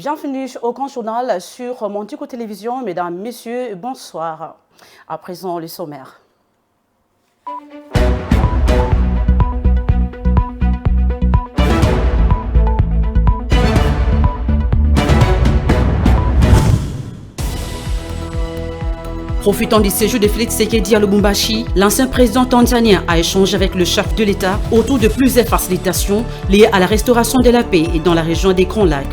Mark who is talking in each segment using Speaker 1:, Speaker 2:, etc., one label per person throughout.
Speaker 1: Bienvenue au Grand Journal sur Montico Télévision. Mesdames, Messieurs, bonsoir. À présent, le sommaire. Profitant du séjour de Félix Tshisekedi à Lubumbashi, l'ancien président tanzanien a échangé avec le chef de l'État autour de plusieurs facilitations liées à la restauration de la paix dans la région des Grands Lacs.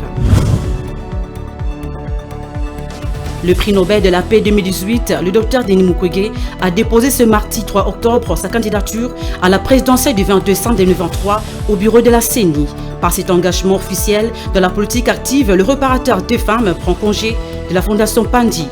Speaker 1: Le prix Nobel de la paix 2018, le docteur Denis Mukwege, a déposé ce mardi 3 octobre sa candidature à la présidentielle du 20 décembre 2023 au bureau de la CENI. Par cet engagement officiel de la politique active, le réparateur des femmes prend congé de la fondation Pandi.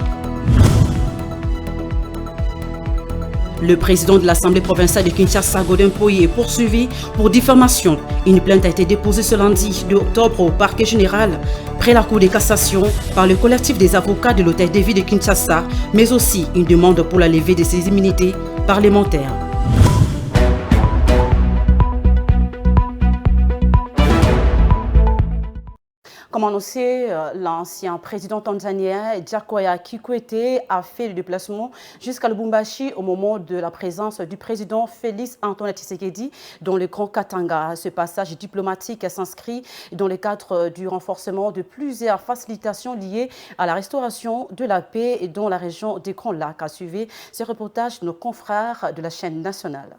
Speaker 1: Le président de l'Assemblée provinciale de Kinshasa, Godin Poyi, est poursuivi pour diffamation. Une plainte a été déposée ce lundi 2 octobre au parquet général près la Cour de cassation par le collectif des avocats de l'Hôtel de Ville de Kinshasa, mais aussi une demande pour la levée de ses immunités parlementaires. Comme annoncé, l'ancien président tanzanien Jakaya Kikwete a fait le déplacement jusqu'à Lubumbashi au moment de la présence du président Félix Antoine Tshisekedi dans le Grand Katanga. Ce passage diplomatique s'inscrit dans le cadre du renforcement de plusieurs facilitations liées à la restauration de la paix dans la région des Grands Lacs. À suivre ce reportage de nos confrères de la chaîne nationale.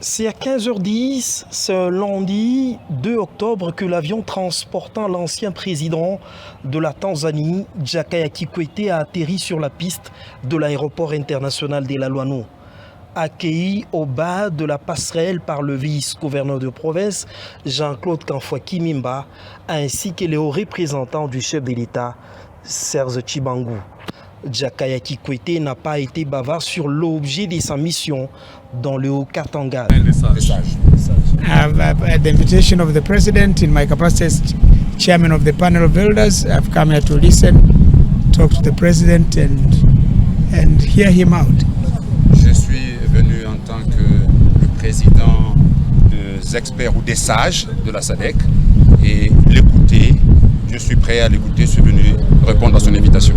Speaker 2: C'est à 15h10, ce lundi 2 octobre, que l'avion transportant l'ancien président de la Tanzanie, Jakaya Kikwete, a atterri sur la piste de l'aéroport international de Lalwano. Accueilli au bas de la passerelle par le vice-gouverneur de province, Jean-Claude Kanfwa Kimimba, ainsi que les hauts représentants du chef de l'État, Serge Chibangu. Jakaya Kikwete n'a pas été bavard sur l'objet de sa mission dans le Haut-Katanga.
Speaker 3: At the invitation of the President, in my capacity as Chairman of the Panel of Elders, I've come here to listen, talk to the President and hear him out.
Speaker 4: Je suis venu en tant que le président des experts ou des sages de la SADC et l'écouter. Je suis prêt à l'écouter, je suis venu répondre à son invitation.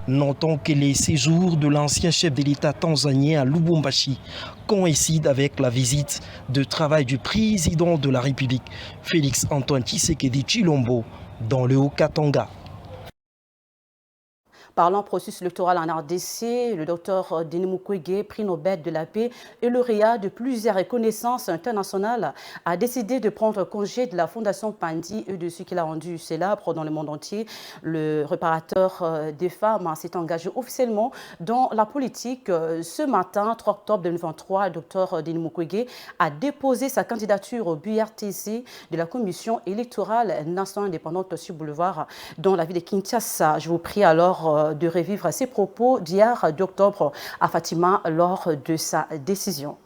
Speaker 2: Notons que les séjours de l'ancien chef de l'État tanzanien à Lubumbashi coïncident avec la visite de travail du président de la République, Félix Antoine Tshisekedi Tshilombo, dans le Haut-Katanga.
Speaker 1: Parlant processus électoral en RDC, le docteur Denis Mukwege, prix Nobel de la paix et lauréat de plusieurs reconnaissances internationales, a décidé de prendre congé de la fondation Pandi et de ce qu'il a rendu célèbre dans le monde entier. Le réparateur des femmes s'est engagé officiellement dans la politique. Ce matin, 3 octobre 2023, le docteur Denis Mukwege a déposé sa candidature au BRTC de la Commission électorale nationale indépendante sur Boulevard dans la ville de Kinshasa. Je vous prie alors de revivre ses propos d'hier d'octobre à Fatima lors de sa décision.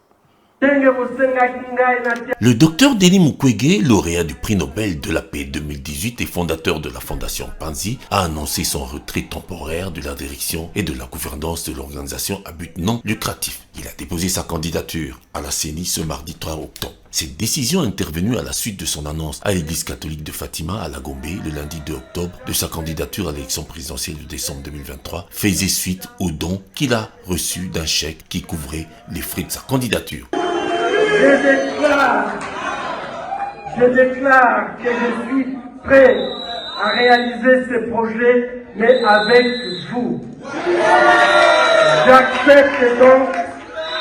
Speaker 5: Le docteur Denis Mukwege, lauréat du prix Nobel de la paix 2018 et fondateur de la fondation Panzi, a annoncé son retrait temporaire de la direction et de la gouvernance de l'organisation à but non lucratif. Il a déposé sa candidature à la CENI ce mardi 3 octobre. Cette décision intervenue à la suite de son annonce à l'église catholique de Fatima à la Gombe le lundi 2 octobre de sa candidature à l'élection présidentielle de décembre 2023 faisait suite au don qu'il a reçu d'un chèque qui couvrait les frais de sa candidature.
Speaker 6: Je déclare que je suis prêt à réaliser ce projet, mais avec vous. J'accepte donc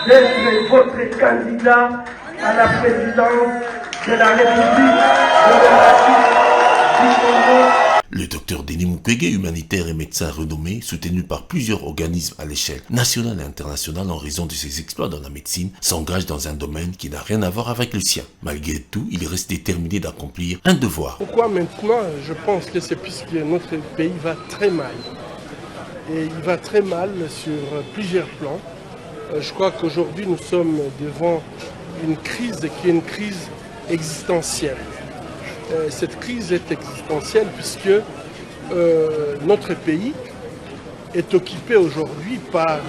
Speaker 6: d'être votre candidat à la présidence de la République démocratique du Congo.
Speaker 5: Le docteur Denis Mukwege, humanitaire et médecin renommé, soutenu par plusieurs organismes à l'échelle nationale et internationale en raison de ses exploits dans la médecine, s'engage dans un domaine qui n'a rien à voir avec le sien. Malgré tout, il reste déterminé d'accomplir un devoir.
Speaker 7: Pourquoi maintenant? Je pense que c'est puisque notre pays va très mal. Et il va très mal sur plusieurs plans. Je crois qu'aujourd'hui, nous sommes devant une crise qui est une crise existentielle. Cette crise est existentielle puisque notre pays est occupé aujourd'hui par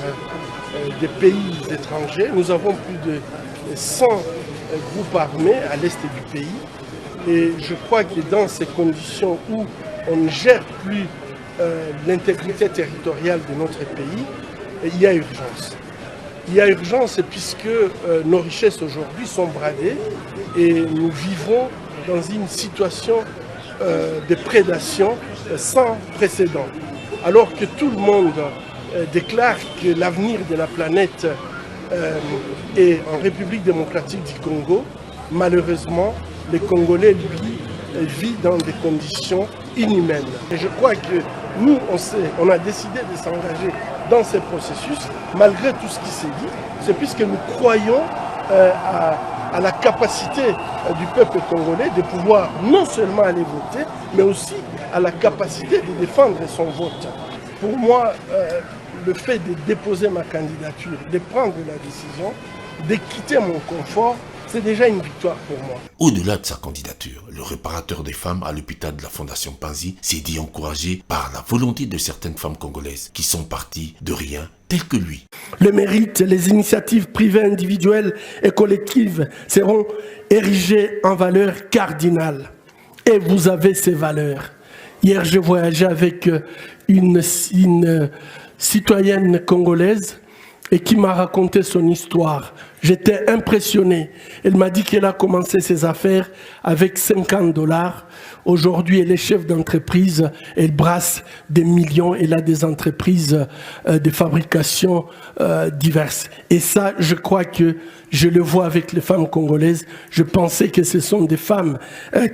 Speaker 7: des pays étrangers. Nous avons plus de 100 groupes armés à l'est du pays. Et je crois que dans ces conditions où on ne gère plus l'intégrité territoriale de notre pays, il y a urgence. Il y a urgence puisque nos richesses aujourd'hui sont bradées et nous vivons dans une situation de prédation sans précédent. Alors que tout le monde déclare que l'avenir de la planète est en République démocratique du Congo, malheureusement, les Congolais, lui, vivent dans des conditions inhumaines. Et je crois que nous, on a décidé de s'engager dans ce processus, malgré tout ce qui s'est dit, c'est puisque nous croyons à la capacité du peuple congolais de pouvoir non seulement aller voter, mais aussi à la capacité de défendre son vote. Pour moi, le fait de déposer ma candidature, de prendre la décision, de quitter mon confort, c'est déjà une victoire pour moi.
Speaker 5: Au-delà de sa candidature, le réparateur des femmes à l'hôpital de la Fondation Panzi s'est dit encouragé par la volonté de certaines femmes congolaises qui sont parties de rien, telles que lui.
Speaker 6: Le mérite, les initiatives privées, individuelles et collectives seront érigées en valeurs cardinales. Et vous avez ces valeurs. Hier, je voyageais avec une citoyenne congolaise et qui m'a raconté son histoire. J'étais impressionné. Elle m'a dit qu'elle a commencé ses affaires avec $50. Aujourd'hui, elle est chef d'entreprise. Elle brasse des millions. Elle a des entreprises de fabrication diverses. Et ça, je crois que je le vois avec les femmes congolaises. Je pensais que ce sont des femmes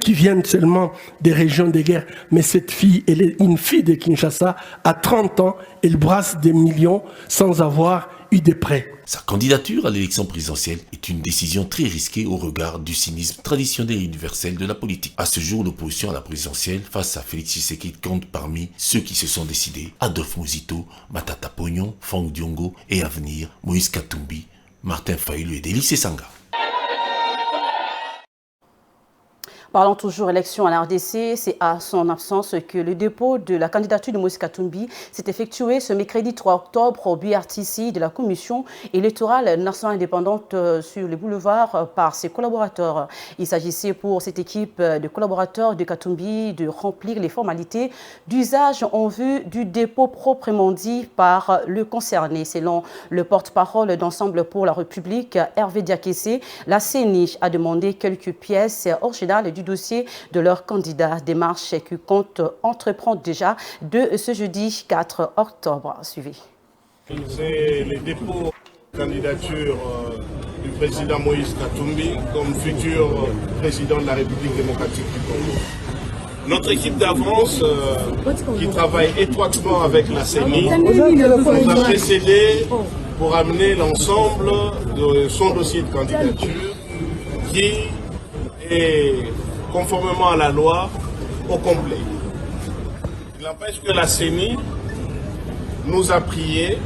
Speaker 6: qui viennent seulement des régions de guerre. Mais cette fille, elle est une fille de Kinshasa. À 30 ans, elle brasse des millions sans avoir eu de prêts.
Speaker 5: Sa candidature à l'élection présidentielle est une décision très risquée au regard du cynisme traditionnel et universel de la politique. À ce jour, l'opposition à la présidentielle face à Félix Tshisekedi compte parmi ceux qui se sont décidés Adolphe Muzito, Matata Pognon, Fang Diongo et à venir Moïse Katumbi, Martin Fayulu et Délice Sanga.
Speaker 1: Parlons toujours élection à la RDC, c'est à son absence que le dépôt de la candidature de Moïse Katumbi s'est effectué ce mercredi 3 octobre au BRTC de la Commission électorale nationale indépendante sur le boulevard par ses collaborateurs. Il s'agissait pour cette équipe de collaborateurs de Katumbi de remplir les formalités d'usage en vue du dépôt proprement dit par le concerné. Selon le porte-parole d'Ensemble pour la République, Hervé Diakessé, la CENI a demandé quelques pièces originales du dossier de leur candidat, démarche qui compte entreprendre déjà de ce jeudi 4 octobre. Suivez.
Speaker 8: C'est le dépôt de candidature du président Moïse Katumbi comme futur président de la République démocratique du Congo. Notre équipe d'avance qui travaille étroitement avec la CENI nous a précédé pour amener l'ensemble de son dossier de candidature qui est conformément à la loi, au complet. Il n'empêche que la CENI nous a prié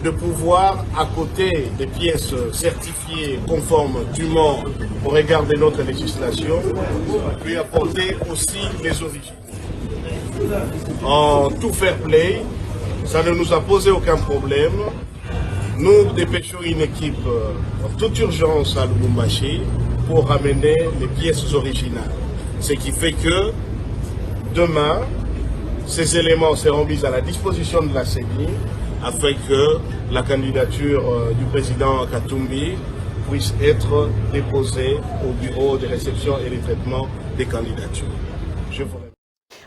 Speaker 8: de pouvoir, à côté des pièces certifiées conformes dûment au regard de notre législation, lui apporter aussi les origines. En tout fair play, ça ne nous a posé aucun problème. Nous dépêchons une équipe en toute urgence à Lubumbashi pour ramener les pièces originales. Ce qui fait que demain, ces éléments seront mis à la disposition de la CENI afin que la candidature du président Katumbi puisse être déposée au bureau de réception et de traitement des candidatures. Je vous remercie.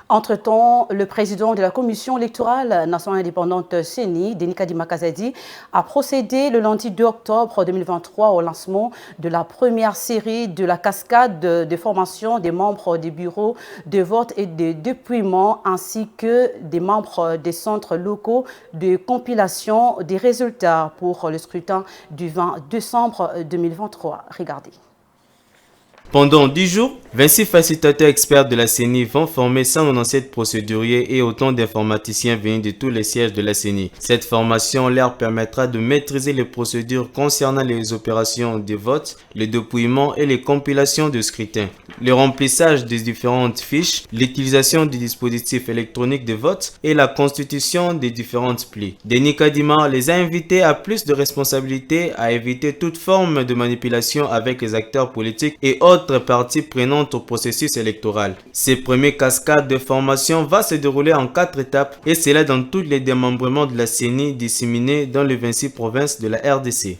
Speaker 1: Entre-temps, le président de la Commission électorale nationale indépendante CENI, Denis Kadima Kazadi, a procédé le lundi 2 octobre 2023 au lancement de la première série de la cascade de formation des membres des bureaux de vote et de dépouillement ainsi que des membres des centres locaux de compilation des résultats pour le scrutin du 20 décembre 2023. Regardez.
Speaker 9: Pendant 10 jours, 26 facilitateurs experts de la CENI vont former 197 procéduriers et autant d'informaticiens venus de tous les sièges de la CENI. Cette formation leur permettra de maîtriser les procédures concernant les opérations de vote, le dépouillement et les compilations de scrutins, le remplissage des différentes fiches, l'utilisation du dispositif électronique de vote et la constitution des différentes plis. Denis Kadima les a invités à plus de responsabilités, à éviter toute forme de manipulation avec les acteurs politiques et autres autres parties prenantes au processus électoral. Ces premières cascades de formation va se dérouler en 4 étapes et cela dans tous les démembrements de la CENI disséminés dans les 26 provinces de la RDC.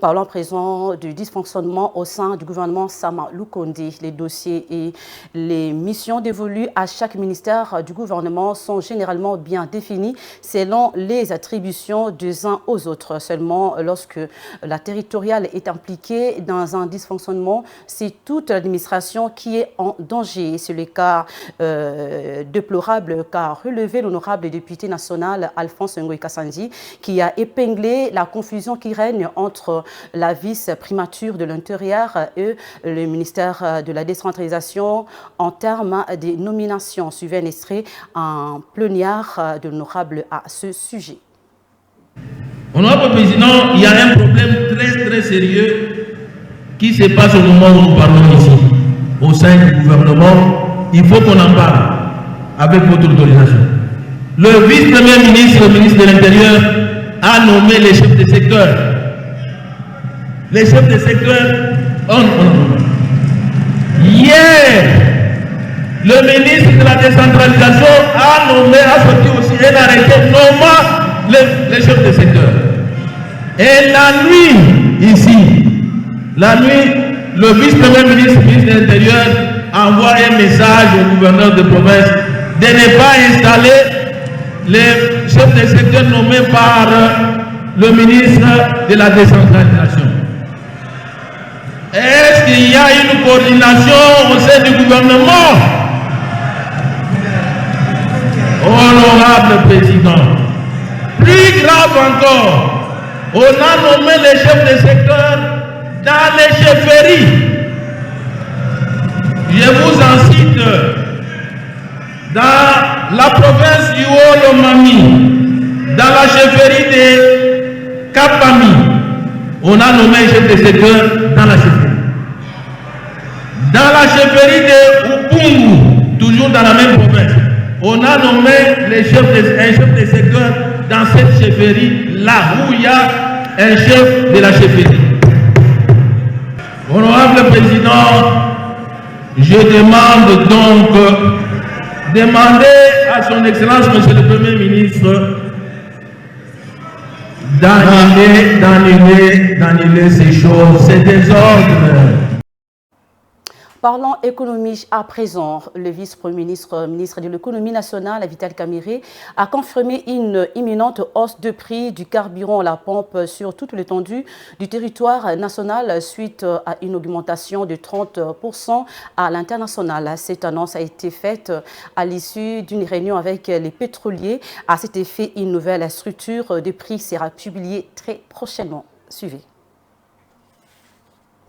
Speaker 1: Parlons à présent du dysfonctionnement au sein du gouvernement Sama Lukonde. Les dossiers et les missions dévolues à chaque ministère du gouvernement sont généralement bien définis selon les attributions des uns aux autres. Seulement, lorsque la territoriale est impliquée dans un dysfonctionnement, c'est toute l'administration qui est en danger. C'est le cas déplorable qu'a relevé l'honorable député national Alphonse Ngoï Kassanji, qui a épinglé la confusion qui règne entre la vice-primature de l'Intérieur et le ministère de la décentralisation en termes de nominations. Suivez un extrait en plénière de l'honorable à ce sujet.
Speaker 10: Honorable Président, il y a un problème très sérieux qui se passe au moment où nous parlons ici, au sein du gouvernement. Il faut qu'on en parle avec votre autorisation. Le vice-premier ministre, le ministre de l'Intérieur, a nommé les chefs de secteur. Les chefs de secteur, hier, le ministre de la décentralisation a sorti aussi un arrêté nommant les chefs de secteur. Et la nuit, ici, le vice-premier ministre, ministre de l'Intérieur, envoie un message au gouverneur de province de ne pas installer les chefs de secteur nommés par le ministre de la décentralisation. Est-ce qu'il y a une coordination au sein du gouvernement? Honorable Président, plus grave encore, on a nommé les chefs de secteur dans les chefferies. Je vous en cite, dans la province du Haut-Lomami, dans la chefferie de Kapami, on a nommé les chefs de secteur dans la chefferie. Dans la chefferie de Upungu, toujours dans la même province, on a nommé un chef de secteur dans cette chefferie-là, où il y a un chef de la chefferie. Honorable Président, je demande donc demander à son Excellence, Monsieur le Premier ministre, d'annuler ces choses, ces désordres.
Speaker 1: Parlons économie à présent. Le vice-premier ministre, ministre de l'économie nationale, Vital Kamerhe, a confirmé une imminente hausse de prix du carburant à la pompe sur toute l'étendue du territoire national suite à une augmentation de 30% à l'international. Cette annonce a été faite à l'issue d'une réunion avec les pétroliers. À cet effet, une nouvelle structure de prix sera publiée très prochainement. Suivez.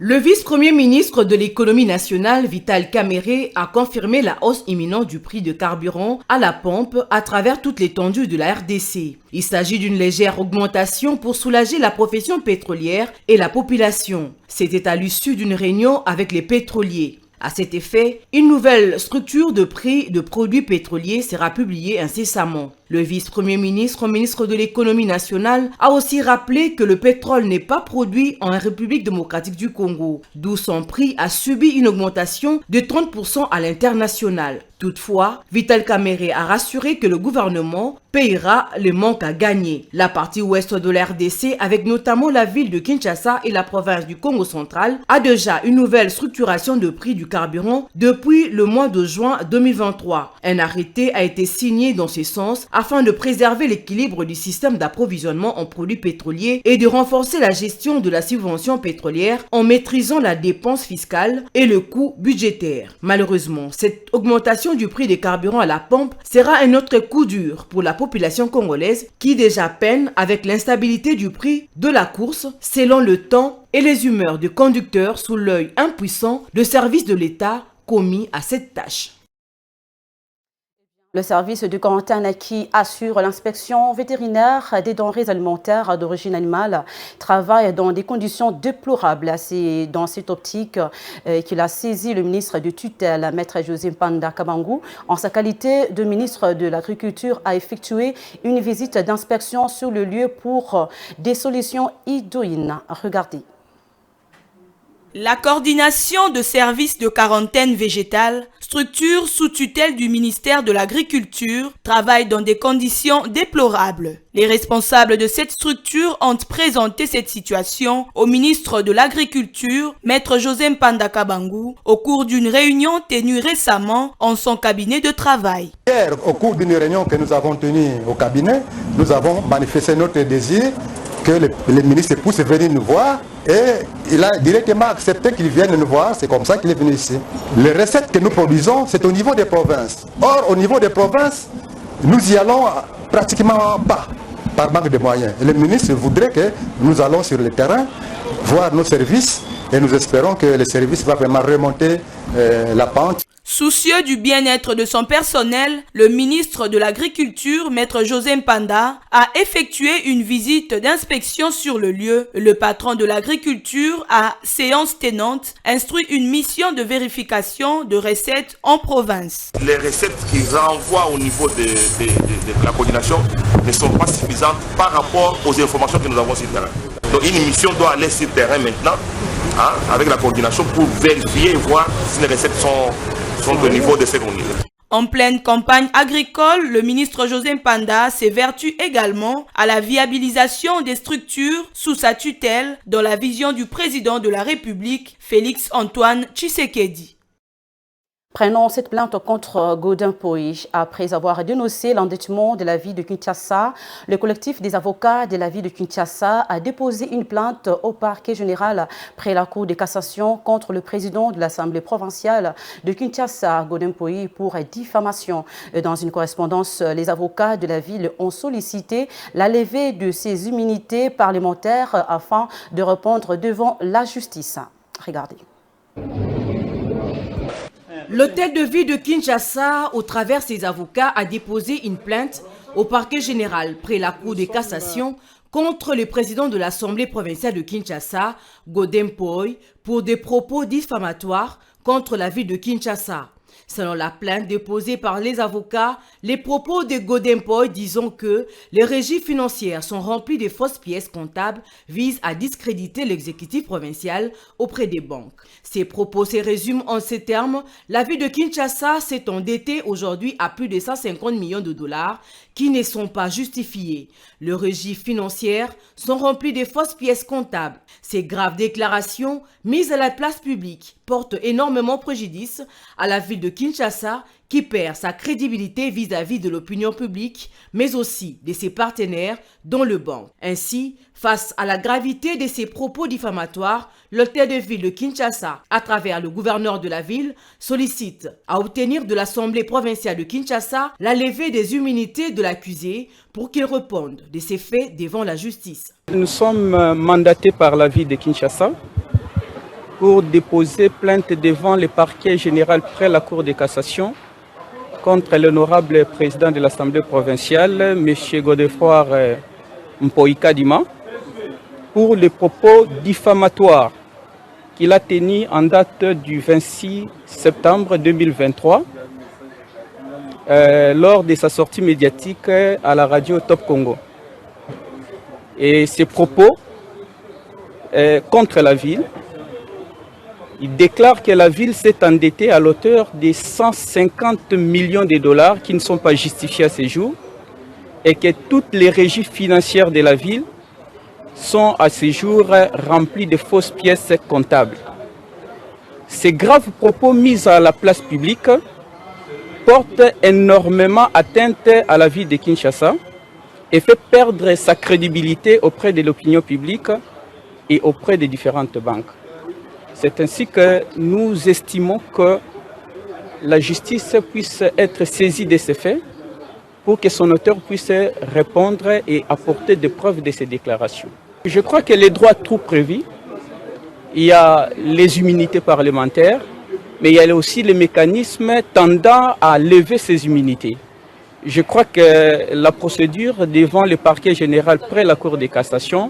Speaker 11: Le vice-premier ministre de l'économie nationale, Vital Kamerhe, a confirmé la hausse imminente du prix de carburant à la pompe à travers toute l'étendue de la RDC. Il s'agit d'une légère augmentation pour soulager la profession pétrolière et la population. C'était à l'issue d'une réunion avec les pétroliers. À cet effet, une nouvelle structure de prix de produits pétroliers sera publiée incessamment. Le vice-premier ministre, ministre de l'économie nationale, a aussi rappelé que le pétrole n'est pas produit en République démocratique du Congo, d'où son prix a subi une augmentation de 30% à l'international. Toutefois, Vital Kamerhe a rassuré que le gouvernement payera le manque à gagner. La partie ouest de la RDC, avec notamment la ville de Kinshasa et la province du Congo central, a déjà une nouvelle structuration de prix du carburant depuis le mois de juin 2023. Un arrêté a été signé dans ce sens afin de préserver l'équilibre du système d'approvisionnement en produits pétroliers et de renforcer la gestion de la subvention pétrolière en maîtrisant la dépense fiscale et le coût budgétaire. Malheureusement, cette augmentation du prix des carburants à la pompe sera un autre coup dur pour la population congolaise qui déjà peine avec l'instabilité du prix de la course selon le temps et les humeurs de conducteurs sous l'œil impuissant de services de l'État commis à cette tâche.
Speaker 1: Le service de quarantaine qui assure l'inspection vétérinaire des denrées alimentaires d'origine animale travaille dans des conditions déplorables. C'est dans cette optique qu'il a saisi le ministre de tutelle, Maître José Mpanda Kabangou. En sa qualité de ministre de l'Agriculture, a effectué une visite d'inspection sur le lieu pour des solutions idoines. Regardez.
Speaker 12: La coordination de services de quarantaine végétale, structure sous tutelle du ministère de l'Agriculture, travaille dans des conditions déplorables. Les responsables de cette structure ont présenté cette situation au ministre de l'Agriculture, Maître José Mpanda Kabangu, au cours d'une réunion tenue récemment en son cabinet de travail.
Speaker 13: Hier, au cours d'une réunion que nous avons tenue au cabinet, nous avons manifesté notre désir que le ministre puisse venir nous voir et il a directement accepté qu'il vienne nous voir, c'est comme ça qu'il est venu ici. Les recettes que nous produisons, c'est au niveau des provinces. Or, au niveau des provinces, nous y allons pratiquement pas, par manque de moyens. Et le ministre voudrait que nous allons sur le terrain, voir nos services et nous espérons que le service va vraiment remonter la pente.
Speaker 12: Soucieux du bien-être de son personnel, le ministre de l'Agriculture, Maître José Mpanda, a effectué une visite d'inspection sur le lieu. Le patron de l'Agriculture a, séance tenante, instruit une mission de vérification de recettes en province.
Speaker 14: Les recettes qu'ils envoient au niveau de la coordination ne sont pas suffisantes par rapport aux informations que nous avons sur le terrain. Donc une mission doit aller sur le terrain maintenant, avec la coordination pour vérifier et voir si les recettes sont au niveau de ces communes.
Speaker 12: En pleine campagne agricole, le ministre José Mpanda s'évertue également à la viabilisation des structures sous sa tutelle dans la vision du président de la République, Félix Antoine Tshisekedi.
Speaker 1: Prenons cette plainte contre Godin Poy. Après avoir dénoncé l'endettement de la ville de Kinshasa, le collectif des avocats de la ville de Kinshasa a déposé une plainte au parquet général près la Cour de cassation contre le président de l'Assemblée provinciale de Kinshasa, Godin Poy, pour diffamation. Dans une correspondance, les avocats de la ville ont sollicité la levée de ses immunités parlementaires afin de répondre devant la justice. Regardez.
Speaker 11: L'hôtel de ville de Kinshasa, au travers ses avocats, a déposé une plainte au parquet général près la Cour de cassation contre le président de l'Assemblée provinciale de Kinshasa, Godin Poy, pour des propos diffamatoires contre la ville de Kinshasa. Selon la plainte déposée par les avocats, les propos de Godin Poy disant que les régies financières sont remplies de fausses pièces comptables visent à discréditer l'exécutif provincial auprès des banques. Ces propos se résument en ces termes: la ville de Kinshasa s'est endettée aujourd'hui à plus de 150 millions de dollars qui ne sont pas justifiés. Les régies financières sont remplies de fausses pièces comptables. Ces graves déclarations mises à la place publique portent énormément préjudice à la ville de Kinshasa qui perd sa crédibilité vis-à-vis de l'opinion publique, mais aussi de ses partenaires, dont le banc. Ainsi, face à la gravité de ces propos diffamatoires, l'hôtel de ville de Kinshasa, à travers le gouverneur de la ville, sollicite à obtenir de l'Assemblée provinciale de Kinshasa la levée des immunités de l'accusé pour qu'il réponde de ces faits devant la justice.
Speaker 15: Nous sommes mandatés par la ville de Kinshasa pour déposer plainte devant le parquet général près la Cour de cassation contre l'honorable président de l'Assemblée provinciale, M. Godefroid Mpoy Kadima, pour les propos diffamatoires qu'il a tenus en date du 26 septembre 2023 lors de sa sortie médiatique à la radio Top Congo. Et ces propos contre la ville, il déclare que la ville s'est endettée à l'auteur de 150 millions de dollars qui ne sont pas justifiés à ce jour et que toutes les régies financières de la ville sont à ce jour remplies de fausses pièces comptables. Ces graves propos mis à la place publique portent énormément atteinte à la ville de Kinshasa et fait perdre sa crédibilité auprès de l'opinion publique et auprès des différentes banques. C'est ainsi que nous estimons que la justice puisse être saisie de ces faits pour que son auteur puisse répondre et apporter des preuves de ces déclarations. Je crois que les droits tout prévus, il y a les immunités parlementaires, mais il y a aussi les mécanismes tendant à lever ces immunités. Je crois que la procédure devant le parquet général près la Cour de cassation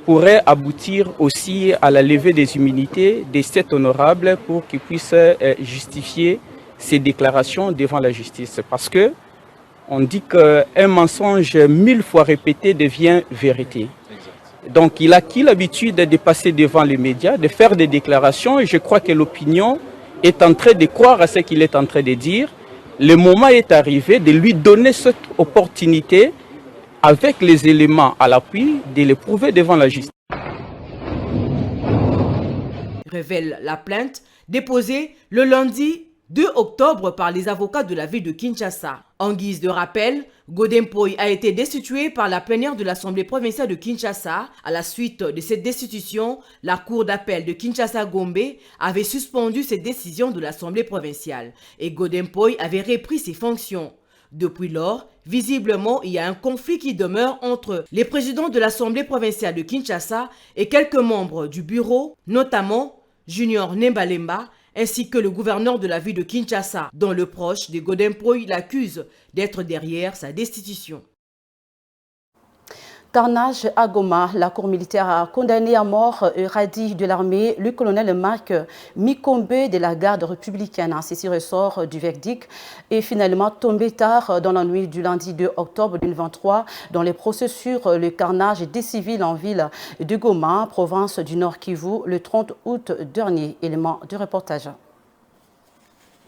Speaker 15: pourrait aboutir aussi à la levée des immunités des 7 honorables pour qu'ils puissent justifier ces déclarations devant la justice. Parce que on dit qu'un mensonge 1000 fois répété devient vérité. Donc il a acquis l'habitude de passer devant les médias, de faire des déclarations, et je crois que l'opinion est en train de croire à ce qu'il est en train de dire. Le moment est arrivé de lui donner cette opportunité, avec les éléments à l'appui, de le prouver devant la justice.
Speaker 11: Révèle la plainte déposée le lundi 2 octobre par les avocats de la ville de Kinshasa. En guise de rappel, Godin Mpoyi a été destitué par la plénière de l'Assemblée provinciale de Kinshasa. À la suite de cette destitution, la Cour d'appel de Kinshasa-Gombe avait suspendu cette décision de l'Assemblée provinciale et Godin Mpoyi avait repris ses fonctions. Depuis lors, visiblement, il y a un conflit qui demeure entre les présidents de l'Assemblée provinciale de Kinshasa et quelques membres du bureau, notamment Junior Nembalemba, ainsi que le gouverneur de la ville de Kinshasa, dont le proche de Godin Mpoyi l'accuse d'être derrière sa destitution.
Speaker 1: Carnage à Goma, la cour militaire a condamné à mort radis de l'armée le colonel Marc Mikombe de la garde républicaine. Ceci ressort du verdict et finalement tombé tard dans la nuit du lundi 2 octobre 2023 dans les procès sur le carnage des civils en ville de Goma, province du Nord Kivu, le 30 août dernier. Élément de reportage.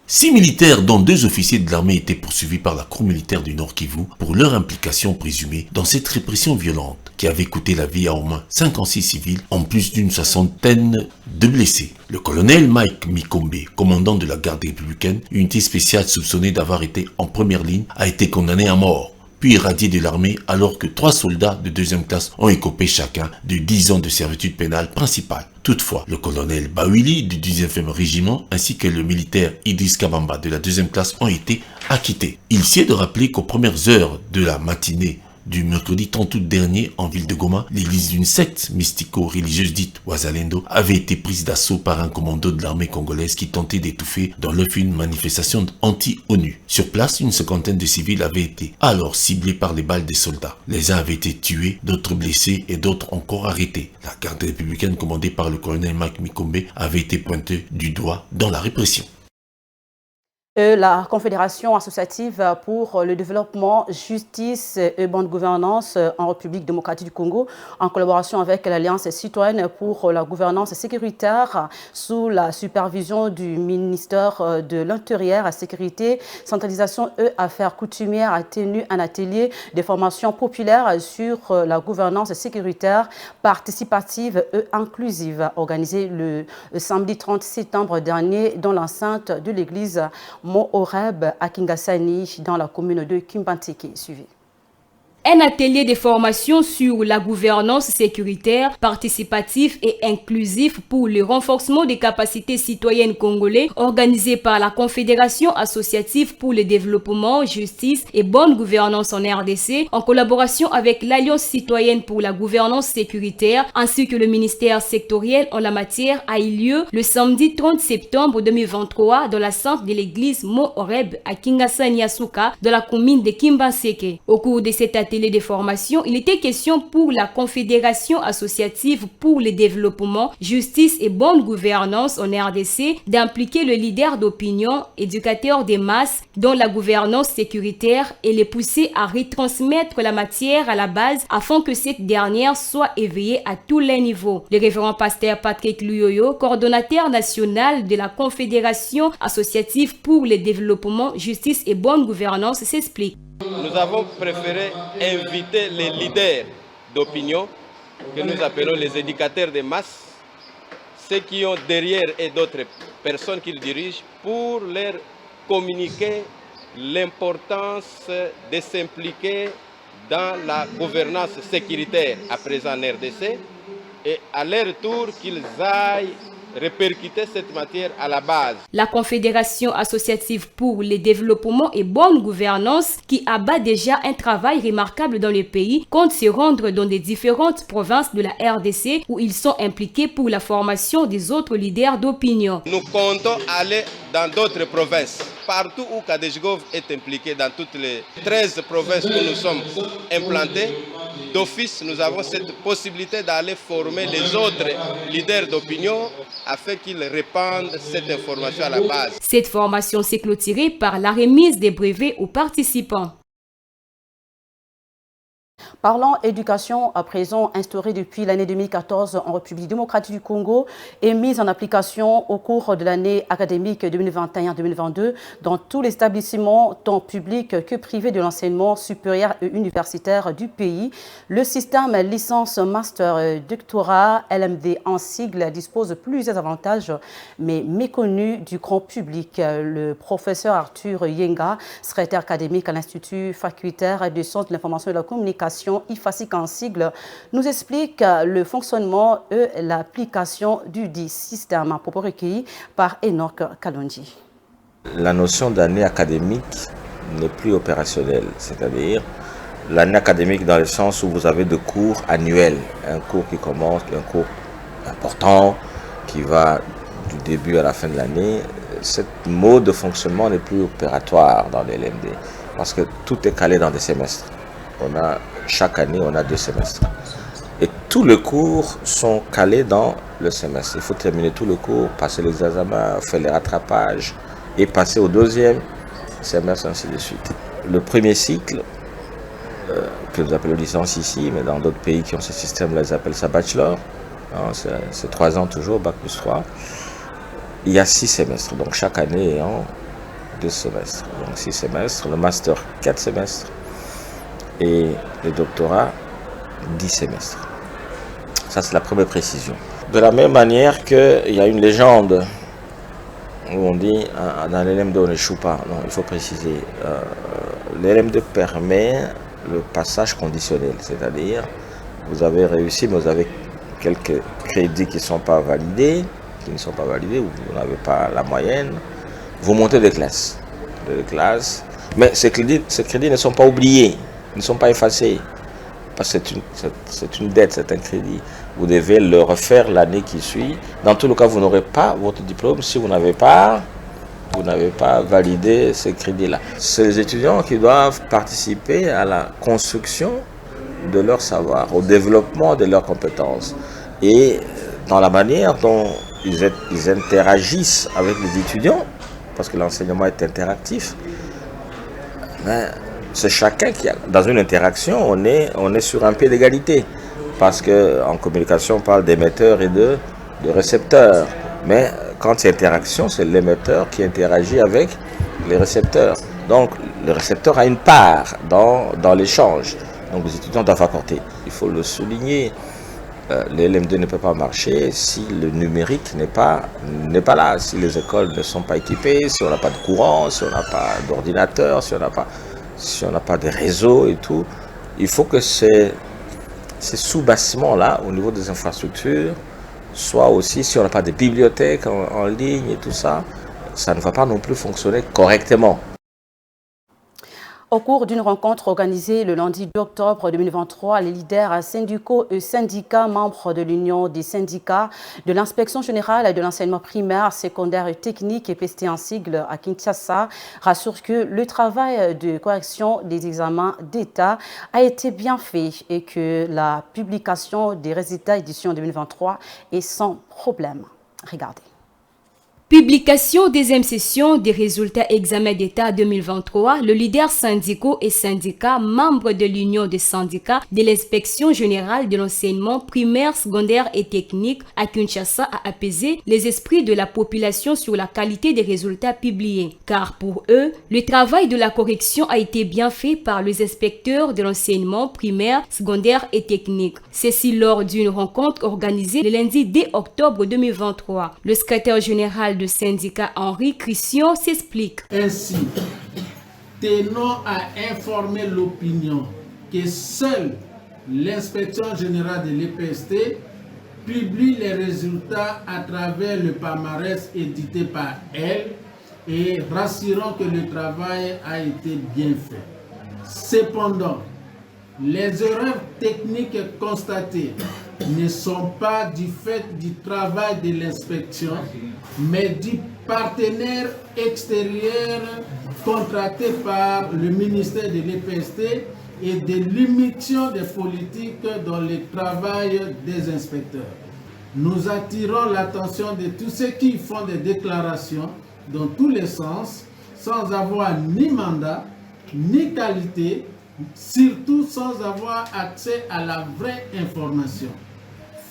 Speaker 5: 6 militaires, dont 2 officiers de l'armée, étaient poursuivis par la Cour militaire du Nord Kivu pour leur implication présumée dans cette répression violente qui avait coûté la vie à au moins 56 civils, en plus d'une 60aine de blessés. Le colonel Mike Mikombe, commandant de la garde républicaine, unité spéciale soupçonnée d'avoir été en première ligne, a été condamné à mort, puis irradié de l'armée, alors que 3 soldats de 2e classe ont écopé chacun de 10 ans de servitude pénale principale. Toutefois, le colonel Bawili du 10e régiment ainsi que le militaire Idriss Kabamba de la 2e classe ont été acquittés. Il sied de rappeler qu'aux premières heures de la matinée du mercredi 30 août dernier, en ville de Goma, l'église d'une secte mystico-religieuse dite Wazalendo avait été prise d'assaut par un commando de l'armée congolaise qui tentait d'étouffer dans l'œuf une manifestation anti-ONU. Sur place, une 50aine de civils avaient été alors ciblés par les balles des soldats. Les uns avaient été tués, d'autres blessés et d'autres encore arrêtés. La garde républicaine commandée par le colonel Mike Mikombe avait été pointée du doigt dans la répression.
Speaker 1: La Confédération associative pour le développement, justice et bonne gouvernance en République démocratique du Congo, en collaboration avec l'Alliance citoyenne pour la gouvernance sécuritaire, sous la supervision du ministère de l'Intérieur, la Sécurité, Centralisation et Affaires coutumières, a tenu un atelier de formation populaire sur la gouvernance sécuritaire, participative et inclusive, organisé le samedi 30 septembre dernier dans l'enceinte de l'église Mo-Oreb à Kingasani, dans la commune de Kimbanteke. Suivi.
Speaker 16: Un atelier de formation sur la gouvernance sécuritaire, participative et inclusive pour le renforcement des capacités citoyennes congolais, organisé par la Confédération associative pour le développement, justice et bonne gouvernance en RDC, en collaboration avec l'Alliance citoyenne pour la gouvernance sécuritaire, ainsi que le ministère sectoriel en la matière, a eu lieu le samedi 30 septembre 2023 dans la centre de l'église Mo-Oreb à Kingasani-Asuka, dans la commune de Kimbanseke. Au cours de cet atelier de formation, il était question pour la Confédération associative pour le développement, justice et bonne gouvernance en RDC d'impliquer le leader d'opinion, éducateur des masses dans la gouvernance sécuritaire et les pousser à retransmettre la matière à la base afin que cette dernière soit éveillée à tous les niveaux. Le révérend pasteur Patrick Luyoyo, coordonnateur national de la Confédération associative pour le développement, justice et bonne gouvernance, s'explique.
Speaker 17: Nous avons préféré inviter les leaders d'opinion, que nous appelons les éducateurs des masses, ceux qui ont derrière et d'autres personnes qu'ils dirigent, pour leur communiquer l'importance de s'impliquer dans la gouvernance sécuritaire à présent en RDC, et à leur tour qu'ils aillent répercuter cette matière à la base.
Speaker 16: La Confédération associative pour le développement et bonne gouvernance, qui abat déjà un travail remarquable dans le pays, compte se rendre dans les différentes provinces de la RDC où ils sont impliqués pour la formation des autres leaders d'opinion.
Speaker 17: Nous comptons aller dans d'autres provinces, partout où Kadejgov est impliqué, dans toutes les 13 provinces où nous sommes implantés. D'office, nous avons cette possibilité d'aller former les autres leaders d'opinion afin qu'ils répandent cette information à la base.
Speaker 16: Cette formation s'est clôturée par la remise des brevets aux participants.
Speaker 1: Parlons éducation, à présent instaurée depuis l'année 2014 en République démocratique du Congo et mise en application au cours de l'année académique 2021-2022 dans tous les établissements, tant publics que privés de l'enseignement supérieur et universitaire du pays. Le système licence, master, doctorat, LMD en sigle dispose de plusieurs avantages, mais méconnus du grand public. Le professeur Arthur Yenga, secrétaire académique à l'Institut facultaire du Centre de l'information et de la communication IFASIC en sigle, nous explique le fonctionnement et l'application du dit système, à propos recueilli par Enoch Kalonji.
Speaker 18: La notion d'année académique n'est plus opérationnelle, c'est-à-dire l'année académique dans le sens où vous avez deux cours annuels, un cours qui commence, un cours important, qui va du début à la fin de l'année. Ce mode de fonctionnement n'est plus opératoire dans les LMD, parce que tout est calé dans des semestres. Chaque année, on a 2 semestres. Et tous les cours sont calés dans le semestre. Il faut terminer tout le cours, passer les examens, faire les rattrapages et passer au 2e semestre, ainsi de suite. Le premier cycle, que nous appelons licence ici, mais dans d'autres pays qui ont ce système-là, ils appellent ça bachelor. C'est 3 ans toujours, bac plus 3. Il y a 6 semestres, donc chaque année ayant 2 semestres. Donc 6 semestres, le master 4 semestres et le doctorat 10 semestres. Ça, c'est la première précision. De la même manière qu'il y a une légende où on dit dans l'LMD on n'échoue pas. Non, il faut préciser. L'LMD permet le passage conditionnel, c'est-à-dire vous avez réussi, mais vous avez quelques crédits qui ne sont pas validés, ou vous n'avez pas la moyenne, vous montez de classe. Mais ces crédits ne sont pas oubliés, ne sont pas effacés. Parce que c'est une dette, c'est un crédit. Vous devez le refaire l'année qui suit. Dans tout le cas, vous n'aurez pas votre diplôme si vous n'avez pas validé ces crédits-là. C'est les étudiants qui doivent participer à la construction de leur savoir, au développement de leurs compétences. Et dans la manière dont ils interagissent avec les étudiants, parce que l'enseignement est interactif, c'est chacun qui a, dans une interaction, on est sur un pied d'égalité. Parce qu'en communication, on parle d'émetteurs et de récepteurs. Mais quand c'est interaction, c'est l'émetteur qui interagit avec les récepteurs. Donc, le récepteur a une part dans l'échange. Donc, les étudiants doivent apporter. Il faut le souligner. Les LMD ne peuvent pas marcher si le numérique n'est pas là, si les écoles ne sont pas équipées, si on n'a pas de courant, si on n'a pas d'ordinateur, si on n'a pas de réseau et tout. Il faut que ces sous-bassements-là, au niveau des infrastructures, soient aussi, si on n'a pas de bibliothèques en ligne et tout ça, ça ne va pas non plus fonctionner correctement.
Speaker 1: Au cours d'une rencontre organisée le lundi 2 octobre 2023, les leaders syndicaux et syndicats membres de l'Union des syndicats de l'Inspection générale de l'enseignement primaire, secondaire et technique et PST en sigle à Kinshasa rassurent que le travail de correction des examens d'État a été bien fait et que la publication des résultats édition 2023 est sans problème. Regardez.
Speaker 16: Publication deuxième session des résultats examen d'État 2023, le leader syndicaux et syndicats membres de l'Union des syndicats de l'Inspection générale de l'enseignement primaire, secondaire et technique à Kinshasa a apaisé les esprits de la population sur la qualité des résultats publiés. Car pour eux, le travail de la correction a été bien fait par les inspecteurs de l'enseignement primaire, secondaire et technique. Ceci lors d'une rencontre organisée le lundi 2 octobre 2023. Le secrétaire général du syndicat Henri Christian s'explique.
Speaker 10: Ainsi, tenons à informer l'opinion que seule l'inspection générale de l'EPST publie les résultats à travers le palmarès édité par elle et rassurant que le travail a été bien fait. Cependant, les erreurs techniques constatées ne sont pas du fait du travail de l'inspection, mais du partenaire extérieur contracté par le ministère de l'EPST et de l'émission des politiques dans le travail des inspecteurs. Nous attirons l'attention de tous ceux qui font des déclarations dans tous les sens, sans avoir ni mandat, ni qualité, surtout sans avoir accès à la vraie information.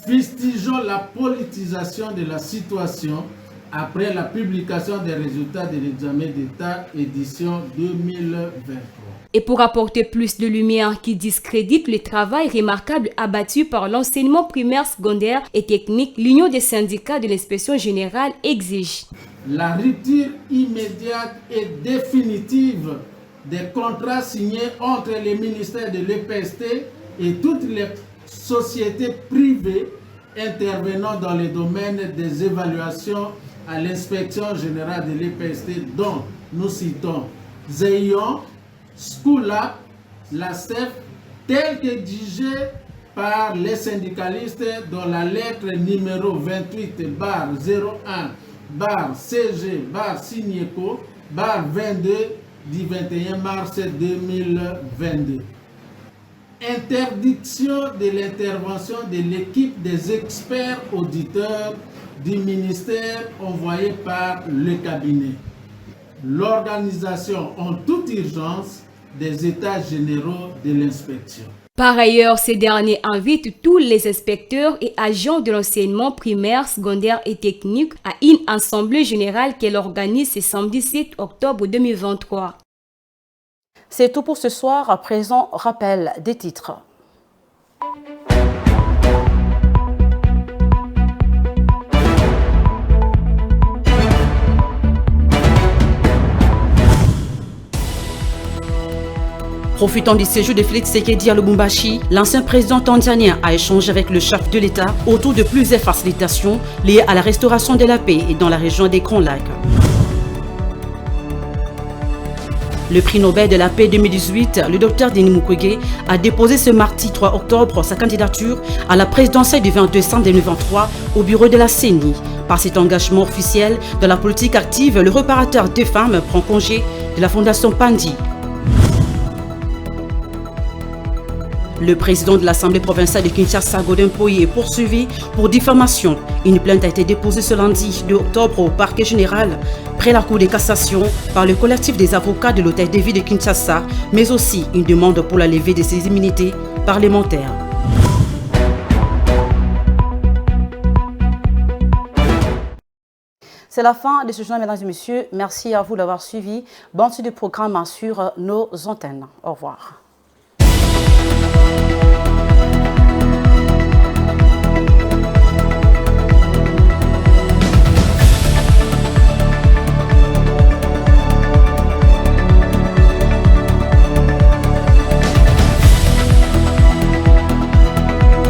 Speaker 10: Fustigeons la politisation de la situation après la publication des résultats de l'examen d'État édition 2023.
Speaker 16: Et pour apporter plus de lumière qui discrédite le travail remarquable abattu par l'enseignement primaire, secondaire et technique, l'Union des syndicats de l'inspection générale exige
Speaker 10: la rupture immédiate et définitive des contrats signés entre les ministères de l'EPST et toutes les sociétés privées intervenant dans les domaines des évaluations à l'inspection générale de l'EPST, dont nous citons Zeion, Schoolab, la CEF, tel que rédigé par les syndicalistes dans la lettre numéro 28/01/CG/Signeco/22 du 21 mars 2022. Interdiction de l'intervention de l'équipe des experts auditeurs du ministère envoyé par le cabinet. L'organisation en toute urgence des états généraux de l'inspection.
Speaker 16: Par ailleurs, ces derniers invitent tous les inspecteurs et agents de l'enseignement primaire, secondaire et technique à une assemblée générale qu'elle organise ce samedi 7 octobre 2023.
Speaker 1: C'est tout pour ce soir. À présent, rappel des titres. Profitant du séjour de Félix Tshisekedi à Lubumbashi, l'ancien président tanzanien a échangé avec le chef de l'État autour de plusieurs facilitations liées à la restauration de la paix et dans la région des Grands Lacs. Le prix Nobel de la paix 2018, le docteur Denis Mukwege, a déposé ce mardi 3 octobre sa candidature à la présidentielle du 20 décembre 2023 au bureau de la CENI. Par cet engagement officiel de la politique active, le réparateur des femmes prend congé de la fondation Pandi. Le président de l'Assemblée provinciale de Kinshasa, Godin Poyi, est poursuivi pour diffamation. Une plainte a été déposée ce lundi 2 octobre au parquet général près la Cour de cassation par le collectif des avocats de l'hôtel de ville de Kinshasa, mais aussi une demande pour la levée de ses immunités parlementaires. C'est la fin de ce journal, mesdames et messieurs. Merci à vous d'avoir suivi. Bonne suite du programme sur nos antennes. Au revoir.